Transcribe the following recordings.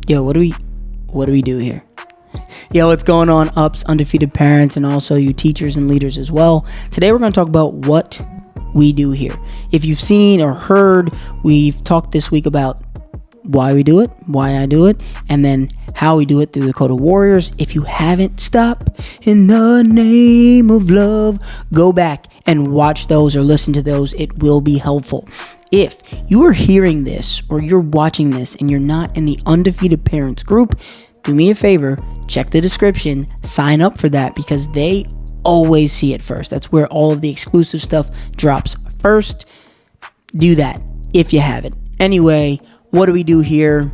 Yo, what do we do here? Yo, what's going on, ups, undefeated parents, and also you teachers and leaders as well. Today we're going to talk about what we do here. If you've seen or heard, we've talked this week about why we do it, why I do it, and then how we do it through the Code of Warriors. If you haven't, stop in the name of love. Go back and watch those or listen to those. It will be helpful. If you are hearing this or you're watching this and you're not in the Undefeated Parents group, do me a favor, check the description, sign up for that because they always see it first. That's where all of the exclusive stuff drops first. Do that if you haven't. Anyway, what do we do here?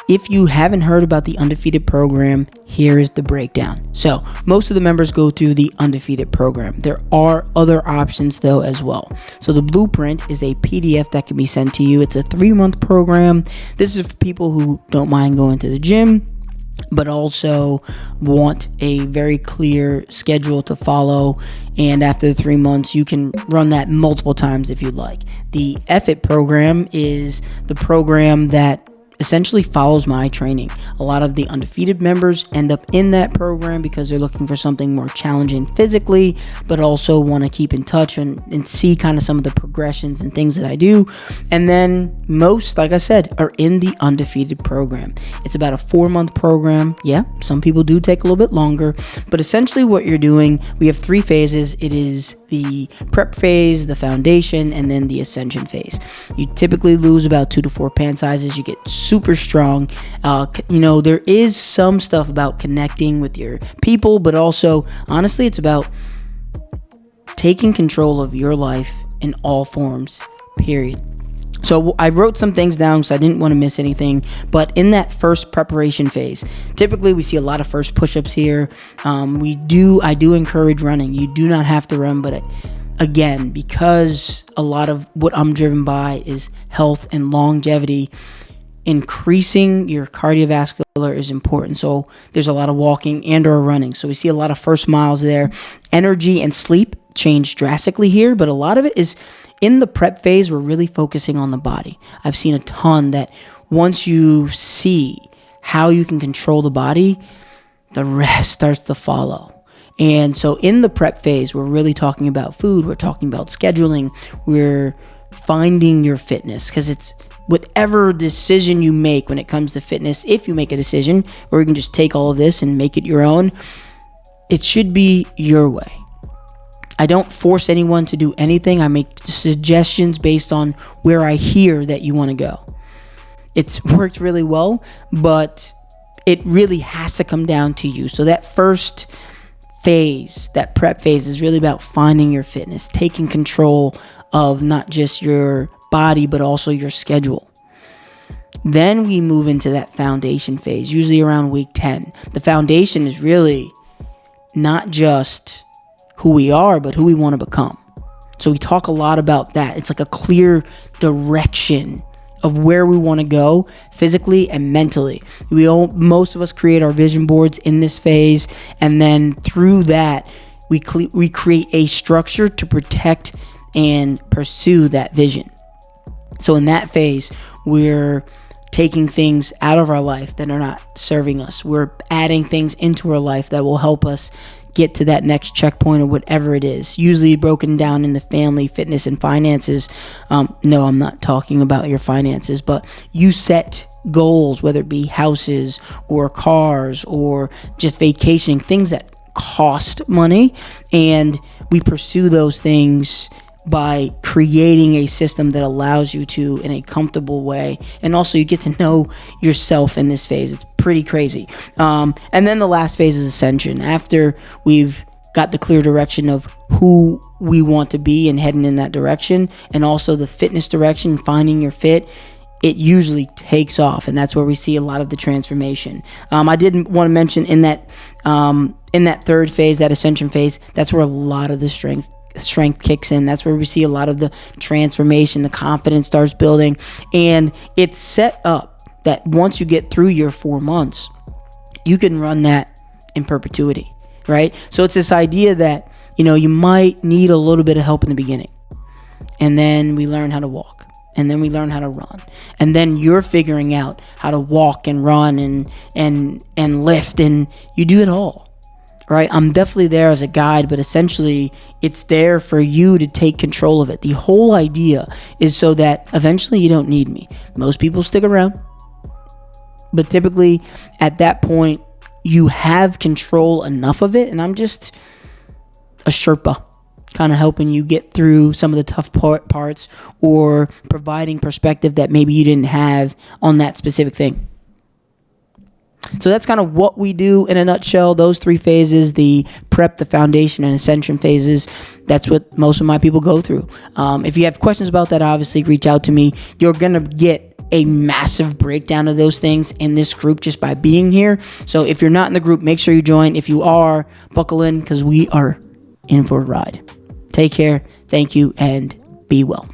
If you haven't heard about the Undefeated program, here is the breakdown. So most of the members go through the Undefeated program. There are other options though as well. So the blueprint is a PDF that can be sent to you. It's a 3-month program. This is for people who don't mind going to the gym, but also want a very clear schedule to follow. And after the 3 months, you can run that multiple times if you'd like. The EFIT program is the program that essentially follows my training. A lot of the Undefeated members end up in that program because they're looking for something more challenging physically, but also want to keep in touch and see kind of some of the progressions and things that I do. And then most, like I said, are in the Undefeated program. It's about a 4-month program. Yeah, some people do take a little bit longer, but essentially what you're doing, we have 3 phases. It is the prep phase, the foundation, and then the ascension phase. You typically lose about 2 to 4 pant sizes. You get super strong. There is some stuff about connecting with your people, but also, honestly, it's about taking control of your life in all forms, period. So I wrote some things down because I didn't want to miss anything. But in that first preparation phase, typically we see a lot of first push-ups here. I do encourage running. You do not have to run, but again, because a lot of what I'm driven by is health and longevity, increasing your cardiovascular is important. So there's a lot of walking and or running. So we see a lot of first miles there. Energy and sleep change drastically here, but a lot of it is in the prep phase. We're really focusing on the body. I've seen a ton that once you see how you can control the body, the rest starts to follow. And so in the prep phase, we're really talking about food. We're talking about scheduling. We're finding your fitness because it's whatever decision you make when it comes to fitness. If you make a decision, or you can just take all of this and make it your own, it should be your way. I don't force anyone to do anything. I make suggestions based on where I hear that you want to go. It's worked really well, but it really has to come down to you. So that first phase, that prep phase, is really about finding your fitness, taking control of not just your body, but also your schedule. Then we move into that foundation phase, usually around week 10. The foundation is really not just who we are, but who we want to become. So we talk a lot about that. It's like a clear direction of where we want to go physically and mentally. Most of us create our vision boards in this phase, and then through that, we create a structure to protect and pursue that vision. So in that phase, we're taking things out of our life that are not serving us. We're adding things into our life that will help us get to that next checkpoint or whatever it is. Usually broken down into family, fitness, and finances. No, I'm not talking about your finances, but you set goals, whether it be houses or cars or just vacationing, things that cost money, and we pursue those things by creating a system that allows you to in a comfortable way. And also you get to know yourself in this phase. It's pretty crazy. And then the last phase is ascension. After we've got the clear direction of who we want to be and heading in that direction, and also the fitness direction, finding your fit, it usually takes off. And that's where we see a lot of the transformation. I did want to mention in that third phase, that ascension phase, that's where a lot of the strength kicks in. That's where we see a lot of the transformation, the confidence starts building, and it's set up that once you get through your 4 months, you can run that in perpetuity, right? So it's this idea that, you might need a little bit of help in the beginning, and then we learn how to walk, and then we learn how to run, and then you're figuring out how to walk and run and lift, and you do it all. Right? I'm definitely there as a guide, but essentially it's there for you to take control of it. The whole idea is so that eventually you don't need me. Most people stick around, but typically at that point you have control enough of it, and I'm just a Sherpa, kind of helping you get through some of the tough parts, or providing perspective that maybe you didn't have on that specific thing. So that's kind of what we do in a nutshell. Those 3 phases, the prep, the foundation, and ascension phases, that's what most of my people go through. If you have questions about that, obviously reach out to me. You're going to get a massive breakdown of those things in this group just by being here. So if you're not in the group, make sure you join. If you are, buckle in, because we are in for a ride. Take care. Thank you, and be well.